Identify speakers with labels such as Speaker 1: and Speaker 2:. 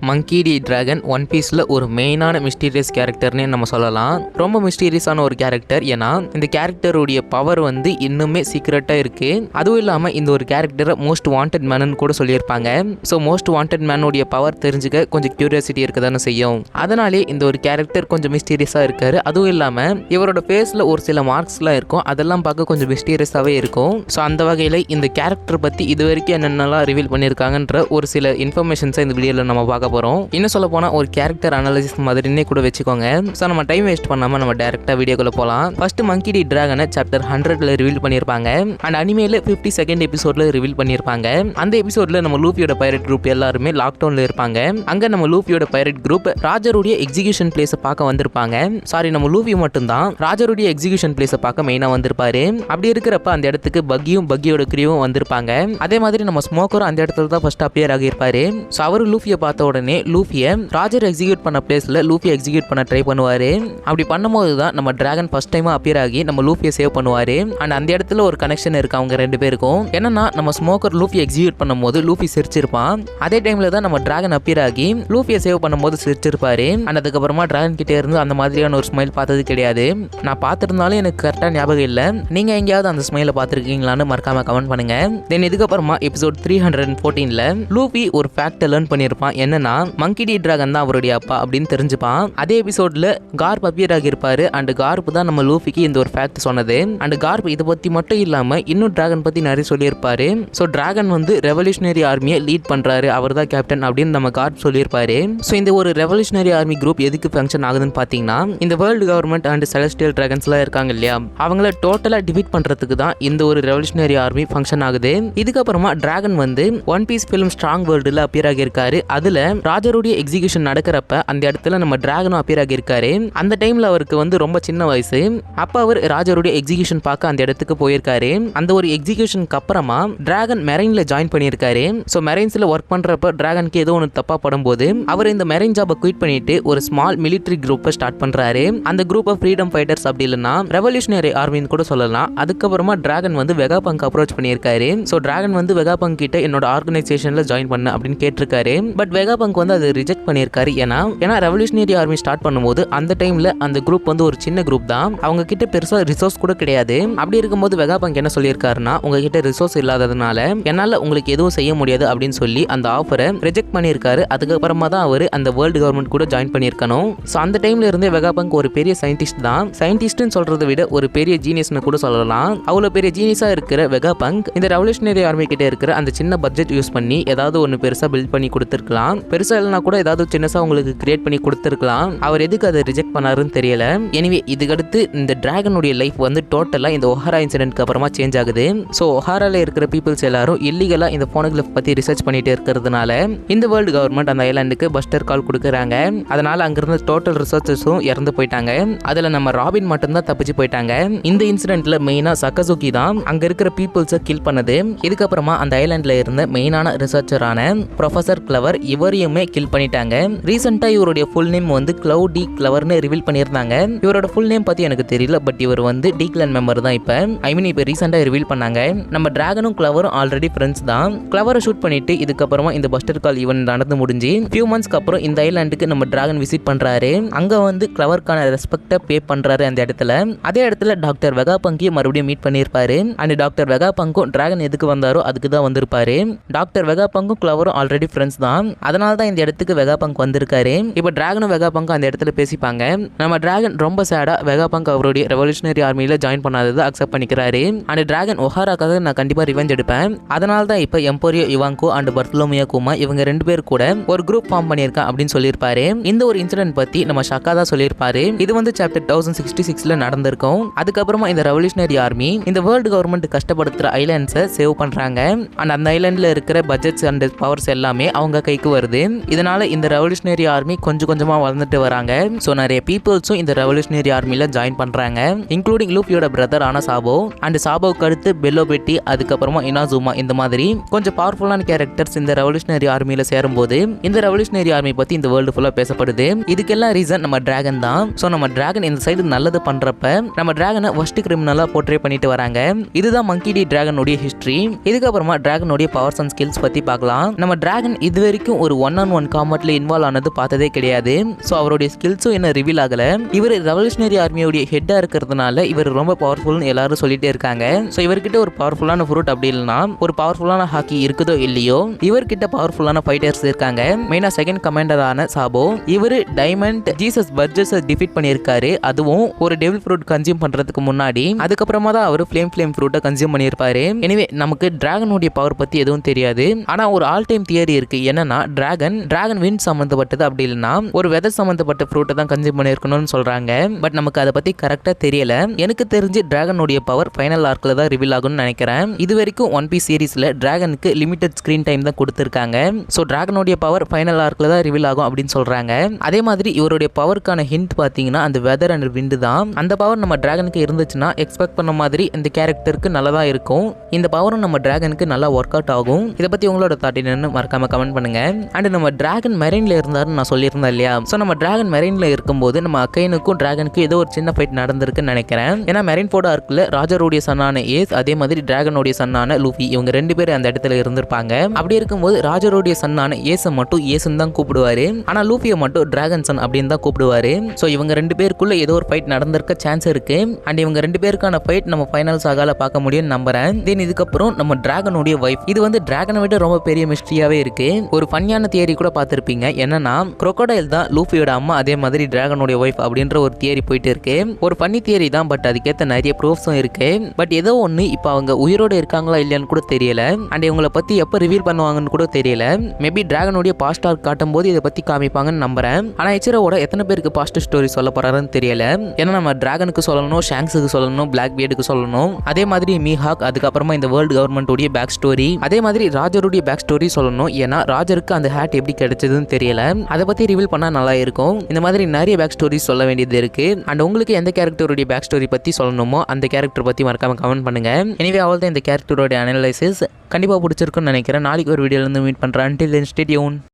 Speaker 1: மங்கி D dragon one பீஸில் ஒரு மெயினான மிஸ்டீரியஸ் கேரக்டர்னே நம்ம சொல்லலாம். ரொம்ப மிஸ்டீரியஸான ஒரு கேரக்டர். ஏன்னா இந்த கேரக்டருடைய பவர் வந்து இன்னுமே சீக்ரெட்டாக இருக்குது. அதுவும் இல்லாமல் இந்த ஒரு கேரக்டரை மோஸ்ட் வாண்டட் மேனு கூட சொல்லியிருப்பாங்க. ஸோ மோஸ்ட் வாண்டட் மேனுடைய பவர் தெரிஞ்சுக்க கொஞ்சம் க்யூரியாசிட்டி இருக்க தானே செய்யும். அதனாலே இந்த ஒரு கேரக்டர் கொஞ்சம் மிஸ்டீரியஸாக இருக்காரு. அதுவும் இல்லாமல் இவரோட ஃபேஸில் ஒரு சில மார்க்ஸ்லாம் இருக்கும். அதெல்லாம் பார்க்க கொஞ்சம் மிஸ்டீரியஸாகவே இருக்கும். ஸோ அந்த வகையில் இந்த கேரக்டர் பற்றி இது வரைக்கும் என்னென்னலாம் ரிவீல் பண்ணியிருக்காங்கன்ற ஒரு சில இன்ஃபர்மேஷன்ஸை இந்த வீடியோவில் நம்ம பார்க்க போகிறோம். இன்னும் சொல்ல போனால் ஒரு கேரக்டர் அனாலிசிஸ் மாதிரினே கூட வச்சுக்கோங்க. ஸோ நம்ம டைம் வேஸ்ட் பண்ணாமல் நம்ம டேரெக்டாக வீடியோக்குள்ளே போகலாம். ஃபர்ஸ்ட் மங்கி டி டிராகனை சாப்டர் 100ல் ரிவீல் பண்ணியிருப்பாங்க. அண்ட் அனிமேல 52nd எபிசோடில் ரிவீல் பண்ணியிருப்பாங்க. அந்த எபிசோடில் நம்ம லூஃபியோட பைரட் குரூப் எல்லாருமே லாக்டவுனில் இருப்பாங்க. அங்கே நம்ம லூஃபியோட பைரட் குரூப் ராஜருடைய எக்ஸிகியூஷன் பிளேஸை பார்க்க வந்திருப்பாங்க. சாரி, நம்ம லூஃபி மட்டும்தான் ராஜருடைய எக்ஸிகியூஷன் பிளேஸை பார்க்க மெயினாக வந்திருப்பாரு. அப்படி இருக்கிறப்ப அந்த இடத்துக்கு பக்கியோட கிரியும் வந்திருப்பாங்க. அதே மாதிரி நம்ம ஸ்மோக்கரும் அந்த இடத்துல தான் ஃபர்ஸ்ட் அப்பியர் ஆகியிருப்பாரு. ஸோ அவர் லூஃபியை பார்த்த உடனே லூஃபியை ராஜர் எக்ஸிக்யூட் பண்ண பிளேஸில் லூஃபியை எக்ஸிக்யூட் பண்ண ட்ரை பண்ணுவார். அப்படி பண்ணும்போது தான் நம்ம டிராகன் ஃபர்ஸ்ட் டைமாக அப்பியர் ஆகி நம்ம லூஃபியை சேவ் பண்ணுவார். அண்ட் அந்த இடத்துல ஒரு கனெக்ஷன் இருக்கு அவங்க ரெண்டு பேருக்கும். என்னன்னா நம்ம ஸ்மோக்கர் லூஃபி எக்ஸிக்யூட் பண்ணும்போது லூஃபி சிரிச்சிருப்பான். அதே டைமில் தான் நம்ம டிராகன் அப்பியர் ஆகி லூஃபியை சேவ் பண்ணும்போது சிரிச்சிருப்பாரு. அண்ட் அதுக்கப்புறமா டிராகன் கிட்டே இருந்து அந்த மாதிரியான ஒரு ஸ்மைல் பார்த்தது கிடையாது. நான் பார்த்துருந்தாலும் எனக்கு கரெக்டாக ஞாபகம் இல்லை. நீங்கள் எங்கேயாவது அந்த ஸ்மைலை பார்த்துருக்கீங்களான்னு மறக்காம கமெண்ட் பண்ணுங்க. தென் இதுக்கப்புறமா எபிசோட் 314ல லூஃபி ஒரு ஃபேக்டை லேர்ன் பண்ணியிருப்பான். என்னன்னா மங்கி டி டிராகன் தான் அவருடைய அப்பா அப்படின்னு தெரிஞ்சுப்பான். அதே எபிசோட்ல கார்ப் அப்பியர் ஆகியிருப்பாரு. அண்ட் கார்ப் தான் நம்ம லூஃபிக்கு இந்த ஒரு ஃபேக்ட் சொன்னது. அண்ட் கார்ப் இதை பற்றி மட்டும் இல்லாமல் இன்னும் டிராகன் பற்றி நிறைய சொல்லியிருப்பாரு. ஸோ டிராகன் வந்து ரெவல்யூஷனரி ஆர்மியை லீட் பண்ணுறாரு, அவர் தான் கேப்டன் அப்படின்னு நம்ம கார்ப் சொல்லியிருப்பாரு. ஸோ இந்த ஒரு ரெவல்யூஷனரி ஆர்மி குரூப் எதுக்கு ஃபங்க்ஷன் ஆகுதுன்னு பார்த்தீங்கன்னா இந்த வேர்ல்டு கவர்மெண்ட் அண்ட் செலஸ்டியல் டிராகன்ஸ்லாம் இருக்காங்க இல்லையா, அவங்கள டோட்டலாக டிஃபீட் பண்ணுறதுக்கு தான் இந்த ஒரு ரெவல்யூஷனரி ஆர்மி ஃபங்க்ஷன் ஆகுது. இதுக்கப்புறமா டிராகன் வந்து ஒன் பீஸ் ஃபிலிம் ஸ்ட்ராங் வேர்ல்டில் அப்பியர் ஆகியிருக்காரு. அதில் ராஜருடைய எக்ஸிகியூஷன் நடக்கிறப்ப அந்த இடத்துல நம்ம டிராகனும் அப்பியர் ஆகியிருக்காரு. அந்த டைமில் அவருக்கு வந்து ரொம்ப சின்ன வயசு. அப்போ அவர் ராஜருடைய எக்ஸிகியூஷன் பார்க்க அந்த இடத்துக்கு போயிருக்காரு. அந்த ஒரு எக்ஸிகியூஷனுக்கு அப்புறமா டிராகன் மெரைன்ல ஜாயின் பண்ணியிருக்காரு. ஸோ மெரைன்ஸில் ஒர்க் பண்ணுறப்ப டிராகனுக்கு ஏதோ ஒன்று தப்பாக படும்போது அவர் இந்த மெரைன் ஜாபை குவிட் பண்ணிட்டு ஒரு ஸ்மால் மிலிட்ரி குரூப்பை ஸ்டார்ட் பண்ணுறாரு. அந்த குரூப் ஆஃப் ஃப்ரீடம் ஃபைட்டர்ஸ் அப்படி இல்லைன்னா ரெவல்யூஷனரி ஆர்மின்னு கூட சொல்லலாம். அதுக்கப்புறமா டிராகன் வந்து வெகாபங்க் அப்ரோச் பண்ணியிருக்காரு. ஸோ டிராகன் வந்து வெகாபங்க் கிட்ட என்னோட ஆர்கனைசேஷன்ல ஜாயின் பண்ண அப்படின்னு கேட்டிருக்காரு. பட் வெகாபங்க் வந்து அதை ரிஜெக்ட் பண்ணியிருக்காரு. ஏன்னா ரெவல்யூஷனரி ஆர்மி ஸ்டார்ட் பண்ணும்போது அந்த டைம்ல அந்த குரூப் வந்து ஒரு சின்ன குரூப் தான், அவங்க கிட்ட பெருசா ரிசோர்ஸ் கூட கிடையாது. அப்படி இருக்கும்போது வெகாபங்க் என்ன சொல்லியிருக்காருன்னா, உங்ககிட்ட ரிசோர்ஸ் இல்லாததுனால என்னால உங்களுக்கு எதுவும் செய்ய முடியாது அப்படின்னு சொல்லி அந்த ஆஃபரை ரிஜெக்ட் பண்ணியிருக்காரு. அதுக்கப்புறமா தான் அவர் அந்த வேர்ல்டு கவர்மெண்ட் கூட ஜாயின் பண்ணியிருக்கணும். ஸோ அந்த டைம்ல இருந்தே வெகாபங்க் ஒரு பெரிய சயின்டிஸ்ட் தான். சயின்டிஸ்ட்னு சொல்றதை விட ஒரு பெரிய ஜீனியஸ்னு கூட சொல்லலாம். அவ்வளோ பெரிய ஜீனியஸா இருக்கிற வெகாபங்க் இந்த ரெவல்யூஷனரி ஆர்மி கிட்ட இருக்கிற அந்த சின்ன பட்ஜெட் யூஸ் பண்ணி ஏதாவது ஒன்று பெருசா பில்ட் பண்ணி கொடுத்துருக்கலாம். பெருசா இல்லைனா கூட ஏதாவது சின்னசா உங்களுக்கு கிரியேட் பண்ணி கொடுத்துருக்கலாம். அவர் எதுக்கு அதை ரிஜெக்ட் பண்ணாருன்னு தெரியல. எனிவே இதுக்கடுத்து இந்த டிராகனுடைய லைஃப் வந்து டோட்டலா இந்த ஒஹாரா இன்சிடென்ட்க்கு அப்புறமா சேஞ்ச் ஆகுது. ஸோ ஒஹாரால இருக்கிற பீப்புள்ஸ் எல்லாரும் இல்லீகலா இந்த போனோகிராஃப் பத்தி ரிசர்ச் பண்ணிட்டு இருக்கிறதுனால இந்த வேர்ல்டு கவர்மெண்ட் அந்த ஐலாண்டுக்கு பஸ்டர் கால் கொடுக்குறாங்க. அதனால அங்கிருந்த டோட்டல் ரிசர்ச்சர்ஸும் இறந்து போயிட்டாங்க. அதுல நம்ம ராபின் மட்டும்தான் தப்பிச்சு போயிட்டாங்க. இந்த இன்சிடென்ட்ல மெயினா சக்கசுகி தான் அங்க இருக்கிற பீப்புள்ஸை கில் பண்ணது. இதுக்கப்புறமா அந்த ஐலாண்ட்ல இருந்த மெயினான ரிசர்ச்சரான ப்ரொஃபசர் கிளவர் இவரையுமே கில் பண்ணிட்டாங்க. ரீசெண்டா இவருடைய ஃபுல் நேம் வந்து கிளவுட் டி கிளவர்னு ரிவீல் பண்ணியிருந்தாங்க. இவரோட ஃபுல் நேம் பத்தி எனக்கு தெரியல. பட் இவர் வந்து டி கிளான் மெம்பர் தான். இப்போ ரீசெண்டா ரிவீல் பண்ணாங்க. நம்ம டிராகனும் கிளவரும் ஆல்ரெடி ஃப்ரெண்ட்ஸ் தான். கிளவரை ஷூட் பண்ணிட்டு இதுக்கப்புறமா இந்த பஸ்டர் கால் ஈவென்ட் நடந்து முடிஞ்சு ஃபியூ மந்த்ஸ்க்கு அப்புறம் இந்த ஐலாண்டுக்கு நம்ம டிராகன் விசிட் பண்றாரு. அங்க வந்து கிளவருக்கான ரெஸ்பெக்டை பே பண்றாரு அந்த இடத்துல. அதே இடத்துல டாக்டர் வெகாபங்கையும் மறுபடியும் மீட் பண்ணியிருப்பாரு. அண்ட் டாக்டர் வெகாபங்கும் டிராகன் எதுக்கு வந்தாரோ அதுக்கு தான் வந்திருப்பாரு. டாக்டர் வெகாபங்கும் கிளவரும் ஆல்ரெடி ஃப்ரெண்ட்ஸ் தான். அதனால தான் இந்த இடத்துக்கு வெகாபங்க் வந்திருக்காரு. இப்போ டிராகனும் வெகாபங்கும் அந்த இடத்துல பேசிப்பாங்க. நம்ம டிராகன் ரொம்ப சேடா வெகாபங்க் அவருடைய ரெவல்யூஷனரி ஆர்மியில ஜாயின் பண்ணாததை அக்செப்ட் பண்ணிக்கிறாரு. அண்ட் டிராகன் ஒஹாராக்காக நான் கண்டிப்பா ரிவெஞ்ச் எடுப்பேன். அதனால தான் இப்போ எம்போரியோ இவாங்கோ அண்ட் பர்த்லோமியோ குமா இவங்க ரெண்டு பேர் கூட ஒரு குரூப் ஃபார்ம் பண்ணியிருக்கேன் அப்படின்னு சொல்லியிருப்பாரு. இந்த ஒரு இன்சிடென்ட் பத்தி நம்ம ஷக்கா தான் சொல்லியிருப்பாரு. இது வந்து சாப்டர் 1066ல நடந்திருக்கும். அதுக்கப்புறமா இந்த ரெவல்யூஷனரி ஆர்மி இந்த வேர்ல்டு கவர்மெண்ட் கஷ்டப்படுத்துற ஐலாண்ட்ஸை சேவ் பண்றாங்க. அண்ட் அந்த ஐலாண்ட்ல இருக்கிற பட்ஜெட்ஸ் அண்ட் பவர்ஸ் எல்லாமே அவங்க கைக்கு வருது. இதனால இந்த ரெவல்யூஷனரி ஆர்மி கொஞ்சம் கொஞ்சமா வளர்ந்துட்டு வராங்க. ஸோ நிறைய பீப்புள்ஸும் இந்த ரெவல்யூஷனரி ஆர்மியில ஜாயின் பண்றாங்க, இன்க்ளூடிங் லூஃபியோட பிரதர் ஆன சாபோ. அண்ட் சாபோவுக்கு அடுத்து பெல்லோ பெட்டி, அதுக்கப்புறமா இனாசுமா, இந்த மாதிரி கொஞ்சம் பவர்ஃபுல்லான கேரக்டர்ஸ் இந்த ரெவல்யூஷனரி ஆர்மியில சேரும்போது இந்த ரெவல்யூஷனரி ஆர்மி பத்தி இந்த வேர்ல்டு ஃபுல்லா பேசப்படுது. இதுக்கெல்லாம் ரீசன் நம்ம டிராகன் தான். ஸோ நம்ம டிராகன் இந்த சைடு நல்லது பண்றப்ப நம்ம டிராகனை வர்ஸ்ட் கிரிமினலா போர்ட்ரே பண்ணிட்டு வராங்க. இதுதான் மங்கி டி டிராகனுடைய ஹிஸ்டரி. இதுக்கப்புறமா டிராகனுடைய பவர்ஸ் அண்ட் ஸ்கில்ஸ் பத்தி பார்க்கலாம். நம்ம டிராகன் இது வரைக்கும் ஒரு 1-on-1 காம்பட்ல இன்வால்வ் ஆனது பார்த்ததே கிடையாது. ஸோ அவருடைய ஸ்கில்ஸும் என்ன ரிவீல் ஆகல. இவர் ரெவல்யூஷனரி ஆர்மியோடைய ஹெட்டா இருக்கிறதுனால இவர் ரொம்ப பவர்ஃபுல்னு எல்லாரும் சொல்லிட்டே இருக்காங்க. ஸோ இவர்கிட்ட ஒரு பவர்ஃபுல்லான ஃப்ரூட் அப்படி இல்லைனா ஒரு பவர்ஃபுல்லான ஹாக்கி இருக்குதோ இல்லையோ, இவர்கிட்ட பவர்ஃபுல்லான ஃபைட்டர்ஸ் இருக்காங்க. மெயினா செகண்ட் கமாண்டரான சாபோ, இவர் டைமண்ட் ஜீசஸ் பர்ஜஸ் டிஃபீட் பண்ணியிருக்காரு. அதுவும் ஒரு டெவில் ஃப்ரூட் கன்சியூம் பண்றதுக்கு முன்னாடி. அதுக்கப்புறமா தான் அவர் ஃப்ளேம் ஃப்ரூட்டை கன்சியூம் பண்ணியிருப்பாரு. எனிவே நமக்கு டிராகனுடைய பவர் பத்தி எதுவும் தெரியாது. ஆனா ஒரு ஆல் டைம் தியரி இருக்கு. என்னன்னா டிராகன் விண்ட் சம்பந்தப்பட்டது அப்படி இல்லைன்னா ஒரு வெதர் சம்பந்தப்பட்ட ஃப்ரூட்டை தான் கன்சியூம் பண்ணியிருக்கணும்னு சொல்றாங்க. பட் நமக்கு அதை பத்தி கரெக்டா தெரியல. எனக்கு தெரிஞ்சு டிராகனுடைய பவர் ஃபைனல் ஆர்க்ல தான் ரிவீல் ஆகும்னு நினைக்கிறேன். இது வரைக்கும் ஒன் பீஸ் சீரிஸ்ல டிராகனுக்கு லிமிடெட் ஸ்கிரீன் டைம் தான் கொடுத்திருக்காங்க. ஸோ டிராகனுடைய பவர் ஃபைனல் ஆர்க்ல தான் ரிவீல் ஆகும் அப்படின்னு சொல்றாங்க. அதே மாதிரி இவருடைய பவருக்கான ஹிண்ட் பார்த்தீங்கன்னா அந்த வெதர் அண்ட் விண்ட் தான். அந்த பவர் நம்ம டிராகனுக்கு இருந்துச்சுன்னா எக்ஸ்பெக்ட் பண்ண மாதிரி இந்த கேரக்டருக்கு நல்லதா இருக்கும். இந்த பவரும் நம்ம டிராகனுக்கு நல்லா ஒர்க் அவுட் ஆகும். இதை பத்தி உங்களோட தாட் என்னன்னு மறக்காம கமெண்ட் பண்ணுங்க. அண்ட் நம்ம டிராகன் மெரைன்ல இருந்தாருன்னு நான் சொல்லியிருந்தேன் இல்லையா? ஸோ நம்ம டிராகன் மெரைன்ல இருக்கும்போது நம்ம அக்கைனுக்கும் டிராகனுக்கும் ஏதோ ஒரு சின்ன ஃபைட் நடந்திருக்குன்னு நினைக்கிறேன். ஏன்னா மெரைன் போர்ட் ஆர்க்ல ராஜருடைய சன்னான ஏஸ், அதே மாதிரி டிராகனுடைய சன்னான லூஃபி, இவங்க 2 பேரும் அந்த இடத்துல இருந்திருப்பாங்க. அப்படி இருக்கும்போது ராஜருடைய சன்னான ஏசை மட்டும் ஏசுன்னு தான் கூப்பிடுவாரு. ஆனா லூஃபியை மட்டும் டிராகன் சன் அப்படின்னு தான் கூப்பிடுவாரு. ஸோ இவங்க 2 பேருக்குள்ள ஏதோ ஒரு ஃபைட் நடந்திருக்க சான்ஸ் இருக்கு. அண்ட் இவங்க 2 பேருக்கான ஃபைட் நம்ம ஃபைனல் சாகால பார்க்க முடியும்னு நம்புறேன். தென் இதுக்கப்புறம் நம்ம டிராகனுடைய வைஃப், இது வந்து டிராகனை விட ரொம்ப பெரிய மிஸ்ட்ரியாவே இருக்கு. ஒரு ஃபன்னியான தியரி கூட பார்த்திருப்பீங்க. என்னன்னா crocodile தான் லூஃபியோட அம்மா, அதே மாதிரி டிராகனுடைய வைஃப் அப்படின்ற ஒரு தியரி போயிட்டு இருக்கு. ஒரு ஃபன்னி தியரி தான், பட் அதுக்கேற்ற நிறைய ப்ரூஃப்ஸும் இருக்கு. பட் ஏதோ ஒன்று இப்போ அவங்க உயிரோட இருக்காங்களா இல்லையான்னு கூட தெரியல. அண்ட் இவங்களை பத்தி எப்போ ரிவீல் பண்ணுவாங்கன்னு கூட தெரியல. மேபி டிராகனுடைய பாஸ்ட் ஆர்க் காட்டும் போது இதை பத்தி காமிப்பாங்கன்னு நம்புறேன். ஆனா இச்சிரோட எத்தனை பேருக்கு பாஸ்ட் ஸ்டோரி சொல்ல போறாருன்னு தெரியல. ஏன்னா நம்ம டிராகனுக்கு சொல்லணும், ஷாங்க்ஸுக்கு சொல்லணும், பிளாக் பியர்டுக்கு சொல்லணும், அதே மாதிரி மீஹாக், அதுக்கப்புறமா இந்த வேர்ல்டு கவர்மெண்ட் உடைய பேக் ஸ்டோரி, அதே மாதிரி ராஜருடைய பேக் ஸ்டோரி சொல்லணும். ஏன்னா ராஜருக்கு அந்த ஹேட் எப்படி கிடைச்சதுன்னு தெரியல. அதை பத்தி ரிவீல் பண்ணா நல்லா இருக்கும். இந்த மாதிரி நிறைய பேக் ஸ்டோரி சொல்ல வேண்டியது இருக்கு. அண்ட் உங்களுக்கு எந்த கேரக்டருடைய பேக் ஸ்டோரி பத்தி சொல்லணுமோ அந்த கேரக்டர் பத்தி மறக்காம கமெண்ட் பண்ணுங்க. எனிவே அவ்வளவுதான் இந்த கேரக்டரோட அனலைசிஸ். கண்டிப்பா பிடிச்சிருக்குன்னு நினைக்கிறேன். நாளைக்கு ஒரு வீடியோல இருந்து மீட் பண்றேன். Until then, stay tuned.